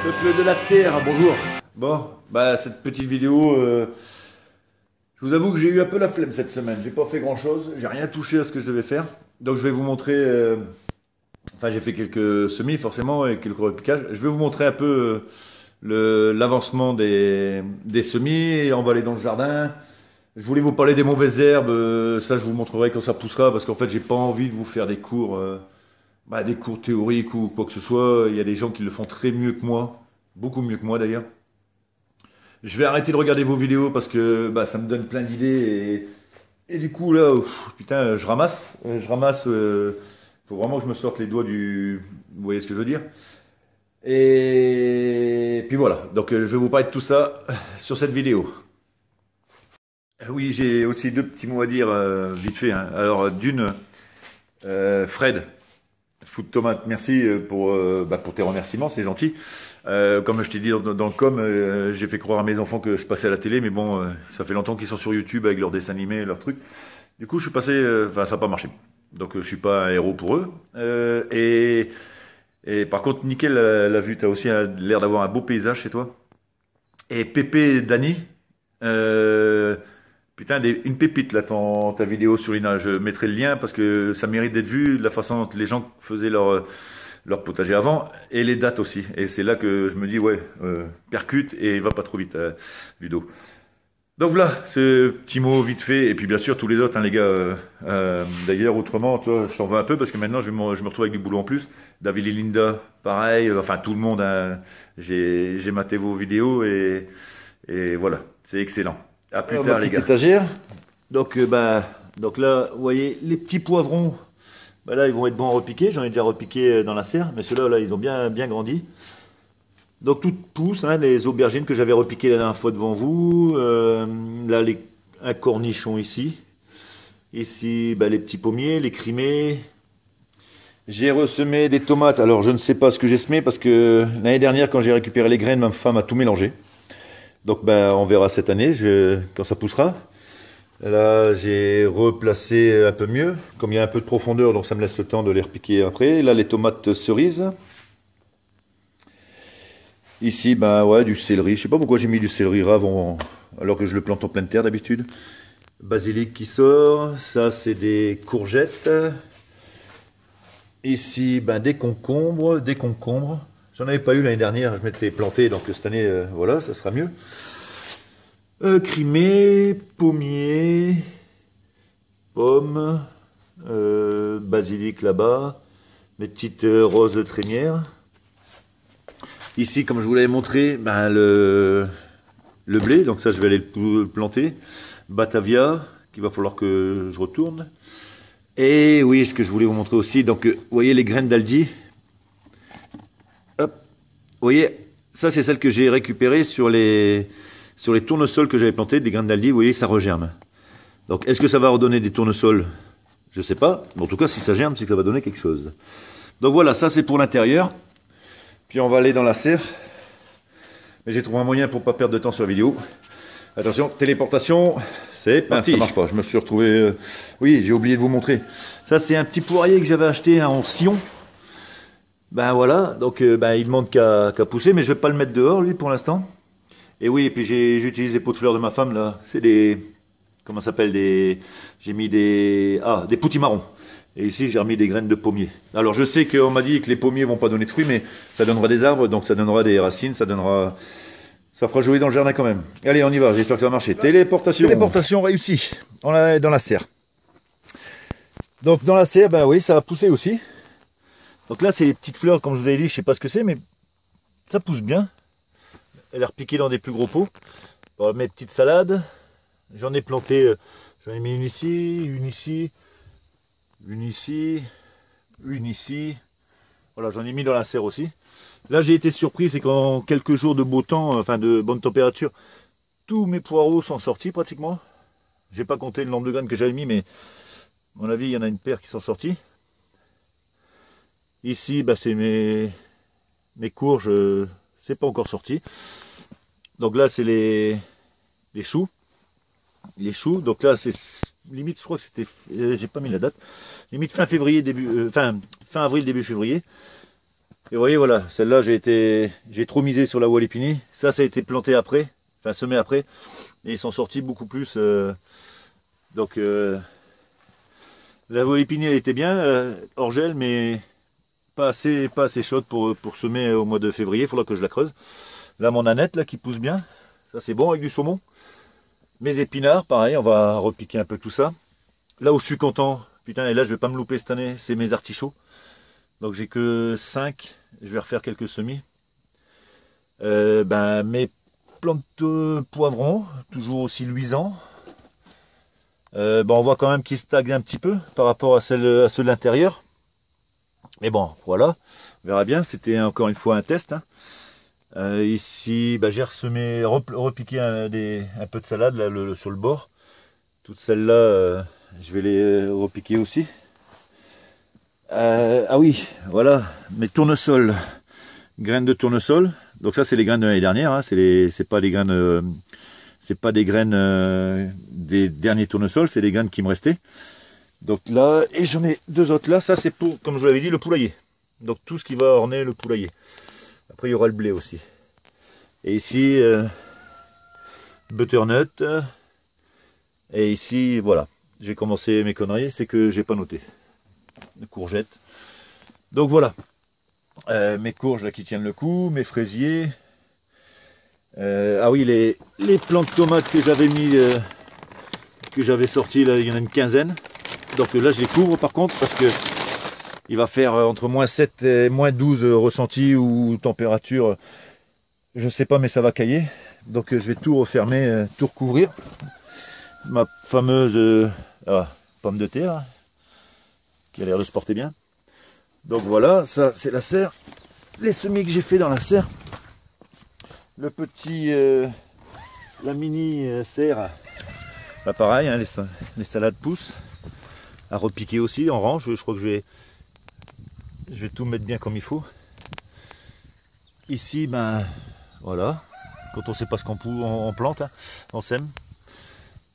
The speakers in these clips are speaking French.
Peuple de la Terre, bonjour. Bon, bah cette petite vidéo, je vous avoue que j'ai eu un peu la flemme cette semaine. J'ai pas fait grand chose, j'ai rien touché à ce que je devais faire. Donc je vais vous montrer, enfin j'ai fait quelques semis forcément et quelques repiquages. Je vais vous montrer un peu l'avancement des semis. On va aller dans le jardin. Je voulais vous parler des mauvaises herbes, ça je vous montrerai quand ça poussera parce qu'en fait j'ai pas envie de vous faire des cours théoriques ou quoi que ce soit. Il y a des gens qui le font très mieux que moi, beaucoup mieux que moi d'ailleurs. Je vais arrêter de regarder vos vidéos parce que ça me donne plein d'idées et du coup là, putain, je ramasse, faut vraiment que je me sorte les doigts du, vous voyez ce que je veux dire. Et puis voilà, donc je vais vous parler de tout ça sur cette vidéo. Oui, j'ai aussi deux petits mots à dire vite fait, hein. Alors d'une, Fred, Food Tomate, merci pour tes remerciements, c'est gentil. Comme je t'ai dit dans le com, j'ai fait croire à mes enfants que je passais à la télé, mais bon, ça fait longtemps qu'ils sont sur YouTube avec leurs dessins animés, leurs trucs. Du coup, je suis passé, ça n'a pas marché. Donc, je suis pas un héros pour eux. Et par contre, nickel la vue, tu as aussi l'air d'avoir un beau paysage chez toi. Et Pépé Dany, putain, une pépite là, ta vidéo sur l'INA. Je mettrai le lien parce que ça mérite d'être vu, de la façon dont les gens faisaient leur potager avant, et les dates aussi. Et c'est là que je me dis, ouais, percute et va pas trop vite, Ludo. Donc voilà, ce petit mot vite fait, et puis bien sûr tous les autres, hein, les gars. D'ailleurs, autrement, toi, je t'en veux un peu parce que maintenant je me retrouve avec du boulot en plus. David et Linda, pareil, enfin tout le monde, hein, j'ai maté vos vidéos et voilà, c'est excellent. À plus tard, les gars. Étagère. Donc, donc là, vous voyez, les petits poivrons, là, ils vont être bons à repiquer. J'en ai déjà repiqué dans la serre, mais ceux-là, là, ils ont bien grandi. Donc, tout pousse, hein, les aubergines que j'avais repiquées la dernière fois devant vous. Là, un cornichon ici. Ici, les petits pommiers, les crimées. J'ai ressemé des tomates. Alors, je ne sais pas ce que j'ai semé parce que l'année dernière, quand j'ai récupéré les graines, ma femme a tout mélangé. Donc on verra cette année quand ça poussera. Là j'ai replacé un peu mieux, comme il y a un peu de profondeur, donc ça me laisse le temps de les repiquer après. Là les tomates cerises. Ici ouais, du céleri. Je sais pas pourquoi j'ai mis du céleri rave alors que je le plante en pleine terre d'habitude. Basilic qui sort. Ça c'est des courgettes. Ici des concombres. J'en avais pas eu l'année dernière, je m'étais planté, donc cette année, voilà, ça sera mieux. Crimée, pommier, pommes, basilic là-bas, mes petites roses trémières. Ici, comme je vous l'avais montré, le blé, donc ça je vais aller le planter. Batavia, qu'il va falloir que je retourne. Et oui, ce que je voulais vous montrer aussi, donc vous voyez les graines d'Aldi. Hop, vous voyez, ça c'est celle que j'ai récupérée sur les tournesols que j'avais plantés, des graines d'Aldi. Vous voyez, ça regerme. Donc, est-ce que ça va redonner des tournesols? Je ne sais pas. Mais en tout cas, si ça germe, c'est que ça va donner quelque chose. Donc voilà, ça c'est pour l'intérieur. Puis on va aller dans la serre. Mais j'ai trouvé un moyen pour ne pas perdre de temps sur la vidéo. Attention, téléportation, c'est parti. Ça marche pas, je me suis retrouvé... Oui, j'ai oublié de vous montrer. Ça c'est un petit poirier que j'avais acheté en sillon. Voilà, donc il demande qu'à pousser, mais je vais pas le mettre dehors lui pour l'instant. Et oui, et puis j'ai utilisé les pots de fleurs de ma femme là, c'est des, comment ça s'appelle, j'ai mis des potimarrons. Et ici j'ai remis des graines de pommier. Alors je sais qu'on m'a dit que les pommiers vont pas donner de fruits, mais ça donnera des arbres, donc ça donnera des racines, ça fera jouer dans le jardin quand même. Allez, on y va, j'espère que ça va marcher. Téléportation. Téléportation réussie. On est dans la serre. Donc dans la serre, oui, ça va pousser aussi. Donc là, c'est les petites fleurs, comme je vous avais dit, je sais pas ce que c'est, mais ça pousse bien. Elle est repiquée dans des plus gros pots. Bon, mes petites salades, j'en ai planté, j'en ai mis une ici, une ici, une ici, une ici. Voilà, j'en ai mis dans la serre aussi. Là, j'ai été surpris, c'est qu'en quelques jours de beau temps, enfin de bonne température, tous mes poireaux sont sortis pratiquement. J'ai pas compté le nombre de graines que j'avais mis, mais à mon avis, il y en a une paire qui sont sorties. Ici, c'est mes courges, c'est pas encore sorti. Donc là, c'est les choux. Les choux, donc là, c'est limite, je crois que c'était, j'ai pas mis la date, limite fin février, fin avril, début février. Et vous voyez, voilà, celle-là, j'ai trop misé sur la Walipini. Ça a été planté après, enfin semé après. Et ils sont sortis beaucoup plus. Donc, la Walipini, elle était bien, hors gel, mais pas assez chaude pour semer au mois de février. Il faudra que je la creuse. Là, mon aneth, là, qui pousse bien. Ça, c'est bon avec du saumon. Mes épinards, pareil, on va repiquer un peu tout ça. Là où je suis content, putain, et là, je vais pas me louper cette année, c'est mes artichauts. Donc j'ai que 5, je vais refaire quelques semis. Mes plantes de poivrons, toujours aussi luisants. On voit quand même qu'ils stagnent un petit peu par rapport à ceux de l'intérieur. Mais bon, voilà, on verra bien, c'était encore une fois un test. Hein. Ici, j'ai ressemé, repiqué un peu de salade là, sur le bord. Toutes celles-là, je vais les repiquer aussi. Ah oui, voilà, mes tournesols, graines de tournesol. Donc ça c'est les graines de l'année dernière, hein. C'est pas des graines, des derniers tournesols, c'est les graines qui me restaient. Donc là, et j'en ai 2 autres là, ça c'est pour, comme je vous l'avais dit, le poulailler. Donc tout ce qui va orner le poulailler. Après il y aura le blé aussi. Et ici, butternut. Et ici, voilà, j'ai commencé mes conneries, c'est que j'ai pas noté. Courgettes. Donc voilà, mes courges là qui tiennent le coup, mes fraisiers. Ah oui, les plants de tomates que j'avais mis, que j'avais sorti là, il y en a une quinzaine. Donc là je les couvre par contre parce que il va faire entre -7 et -12 ressenti ou température, je sais pas, mais ça va cailler. Donc je vais tout refermer, tout recouvrir. Ma fameuse pomme de terre qui a l'air de se porter bien. Donc voilà, ça c'est la serre. Les semis que j'ai fait dans la serre. Le petit, la mini serre. Pareil, hein, les salades poussent. À repiquer aussi en rang. Je crois que je vais tout mettre bien comme il faut. Ici, voilà. Quand on ne sait pas ce qu'on plante, hein, on sème.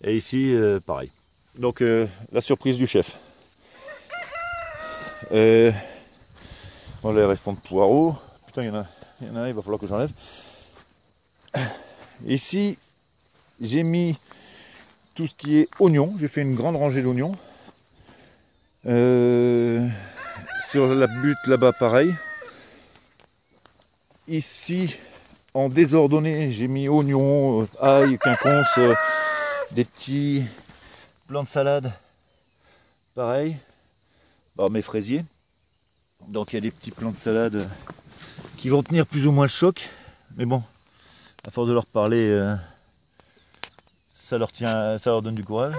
Et ici, pareil. Donc la surprise du chef. Voilà les restants de poireaux. Putain, il y en a un, il va falloir que j'enlève. Ici, j'ai mis tout ce qui est oignon. J'ai fait une grande rangée d'oignons. Sur la butte là-bas, pareil. Ici, en désordonné, j'ai mis oignons, ail, quinconce, des petits plants de salade. Pareil. Mes fraisiers. Donc il y a des petits plants de salade qui vont tenir plus ou moins le choc. Mais bon, à force de leur parler, ça leur donne du courage.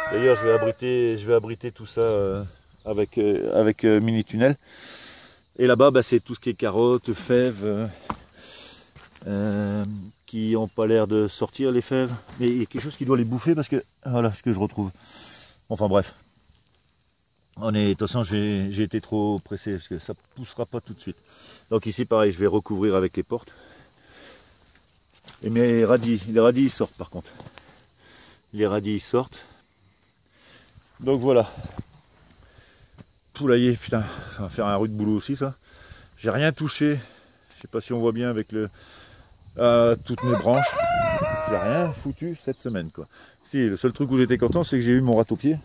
D'ailleurs, je vais abriter tout ça avec mini tunnel. Et là-bas, c'est tout ce qui est carottes, fèves, qui n'ont pas l'air de sortir les fèves. Mais il y a quelque chose qui doit les bouffer parce que voilà ce que je retrouve. Enfin bref. De toute façon, j'ai été trop pressé parce que ça ne poussera pas tout de suite. Donc ici, pareil, je vais recouvrir avec les portes. Et mes radis, les radis ils sortent par contre. Les radis ils sortent. Donc voilà. Poulailler, putain, ça va faire un rude boulot aussi ça. J'ai rien touché. Je sais pas si on voit bien avec toutes mes branches. J'ai rien foutu cette semaine quoi. Si, le seul truc où j'étais content, c'est que j'ai eu mon râteau-pied.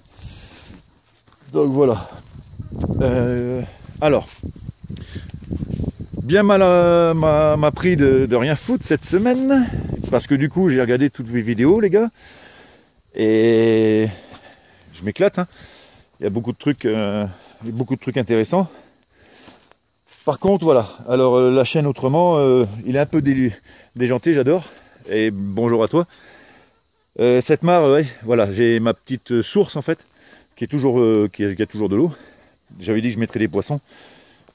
Donc voilà. Alors, bien mal m'a pris de rien foutre cette semaine, parce que du coup j'ai regardé toutes mes vidéos les gars, et je m'éclate. Hein. Il y a beaucoup de trucs intéressants. Par contre voilà, alors la chaîne autrement, il est un peu déjanté, j'adore, et bonjour à toi. Cette mare, ouais, voilà, j'ai ma petite source en fait, qui a toujours de l'eau. J'avais dit que je mettrais des poissons.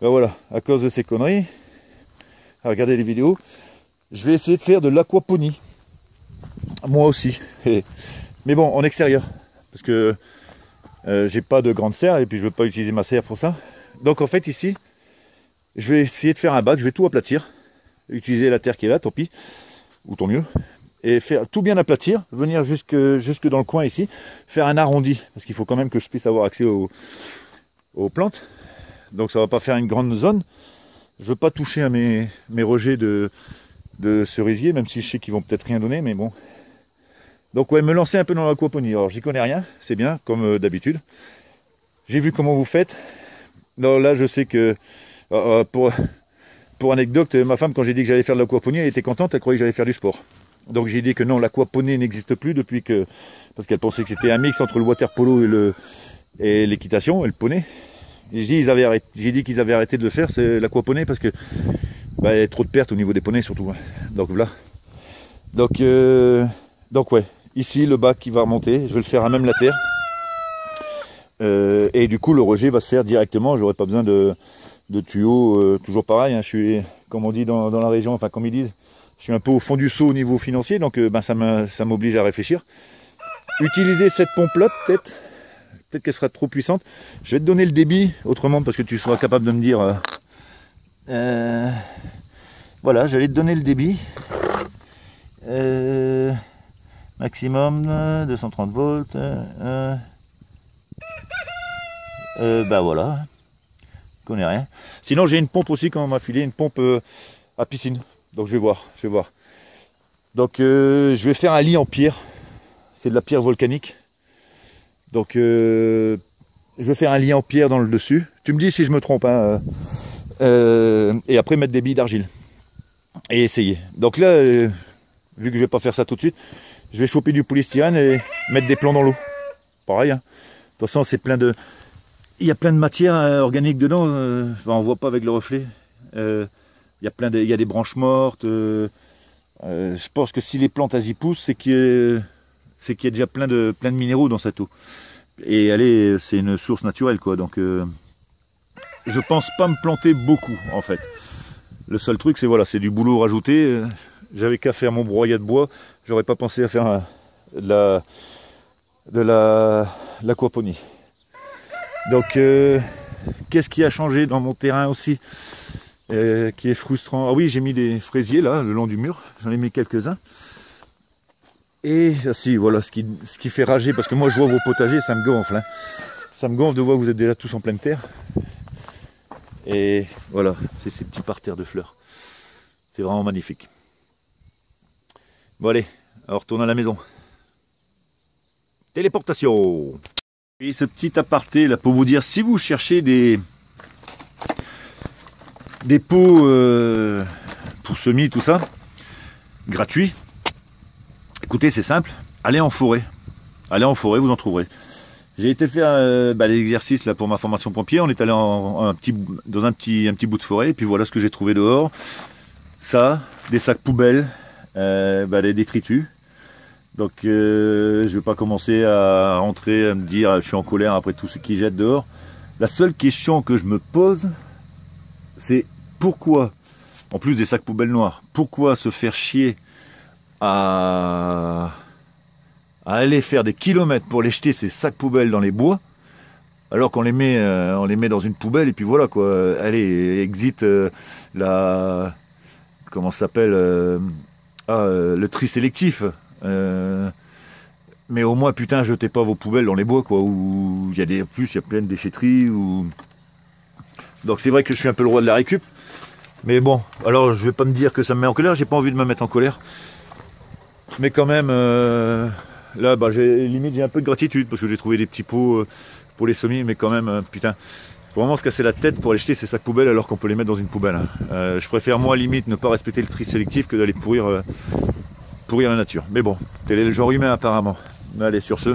Voilà, à cause de ces conneries, à regarder les vidéos, je vais essayer de faire de l'aquaponie. Moi aussi. Mais bon, en extérieur. Parce que j'ai pas de grande serre et puis je veux pas utiliser ma serre pour ça. Donc en fait ici, je vais essayer de faire un bac, je vais tout aplatir. Utiliser la terre qui est là, tant pis. Ou tant mieux. Et faire tout bien aplatir, venir jusque dans le coin ici, faire un arrondi, parce qu'il faut quand même que je puisse avoir accès aux plantes. Donc ça va pas faire une grande zone, Je veux pas toucher à mes rejets de cerisier, même si je sais qu'ils vont peut-être rien donner, mais bon. Donc ouais, me lancer un peu dans l'aquaponie. Alors j'y connais rien, c'est bien, comme d'habitude. J'ai vu comment vous faites. Non, là je sais que, pour anecdote, ma femme, quand j'ai dit que j'allais faire de l'aquaponie, elle était contente, elle croyait que j'allais faire du sport. Donc j'ai dit que non, l'aquaponie n'existe plus depuis que... Parce qu'elle pensait que c'était un mix entre le water polo et l'équitation, et le poney. Et j'ai dit qu'ils avaient arrêté de le faire, c'est l'aquaponie, parce que bah, il y a trop de pertes au niveau des poneys surtout. Hein. Donc voilà. Donc ouais, ici le bac qui va remonter, je vais le faire à même la terre. Et du coup le rejet va se faire directement, j'aurai pas besoin de tuyaux, toujours pareil, hein, je suis, comme on dit dans la région, enfin comme ils disent, je suis un peu au fond du seau au niveau financier, donc ben, ça m'oblige à réfléchir. Utiliser cette pompe-là, peut-être qu'elle sera trop puissante. Je vais te donner le débit autrement, parce que tu seras capable de me dire... voilà, j'allais te donner le débit. Maximum 230 volts. Bah voilà, je connais rien. Sinon j'ai une pompe aussi quand on m'a filé, une pompe à piscine. Donc je vais voir. Donc je vais faire un lit en pierre. C'est de la pierre volcanique. Donc je vais faire un lit en pierre dans le dessus. Tu me dis si je me trompe. Hein, et après mettre des billes d'argile. Et essayer. Donc là, vu que je vais pas faire ça tout de suite, je vais choper du polystyrène et mettre des plombs dans l'eau. Pareil. Hein. De toute façon, c'est plein de... Il y a plein de matière organique dedans. On voit pas avec le reflet. Il y a des branches mortes. Je pense que si les plantes elles y poussent, c'est qu'il y a déjà plein de minéraux dans cette eau. Et allez, c'est une source naturelle, quoi. Donc, je pense pas me planter beaucoup, en fait. Le seul truc, c'est voilà, c'est du boulot rajouté. J'avais qu'à faire mon broyat de bois. J'aurais pas pensé à faire de l'aquaponie. Donc, qu'est-ce qui a changé dans mon terrain aussi, qui est frustrant? Ah oui, j'ai mis des fraisiers là, le long du mur. J'en ai mis quelques-uns. Et si, voilà, ce qui fait rager, parce que moi je vois vos potagers, ça me gonfle. Hein. Ça me gonfle de voir que vous êtes déjà tous en pleine terre. Et voilà, c'est ces petits parterres de fleurs. C'est vraiment magnifique. Bon allez, on retourne à la maison. Téléportation. Et ce petit aparté là pour vous dire, si vous cherchez des pots pour semis, tout ça, gratuits, écoutez, c'est simple, allez en forêt. Allez en forêt, vous en trouverez. J'ai été faire l'exercice là pour ma formation pompier. On est allé dans un petit bout de forêt. Et puis voilà ce que j'ai trouvé dehors. Ça, des sacs poubelles, des détritus. Donc je ne vais pas commencer à rentrer, à me dire je suis en colère après tout ce qu'ils jettent dehors. La seule question que je me pose, c'est pourquoi, en plus des sacs poubelles noirs, pourquoi se faire chier à aller faire des kilomètres pour les jeter ces sacs poubelles dans les bois, alors qu'on les met dans une poubelle et puis voilà quoi. Allez, exit comment ça s'appelle, le tri sélectif. Mais au moins putain, jetez pas vos poubelles dans les bois quoi, où il y a il y a plein de déchetteries ou... Donc c'est vrai que je suis un peu le roi de la récup, mais bon, alors je vais pas me dire que ça me met en colère, j'ai pas envie de me mettre en colère, mais quand même là j'ai un peu de gratitude parce que j'ai trouvé des petits pots pour les semis, mais quand même putain, faut vraiment se casser la tête pour aller jeter ces sacs poubelles alors qu'on peut les mettre dans une poubelle. Hein. Je préfère moi limite ne pas respecter le tri sélectif que d'aller pourrir la nature. Mais bon, tel est le genre humain apparemment. Allez, sur ce,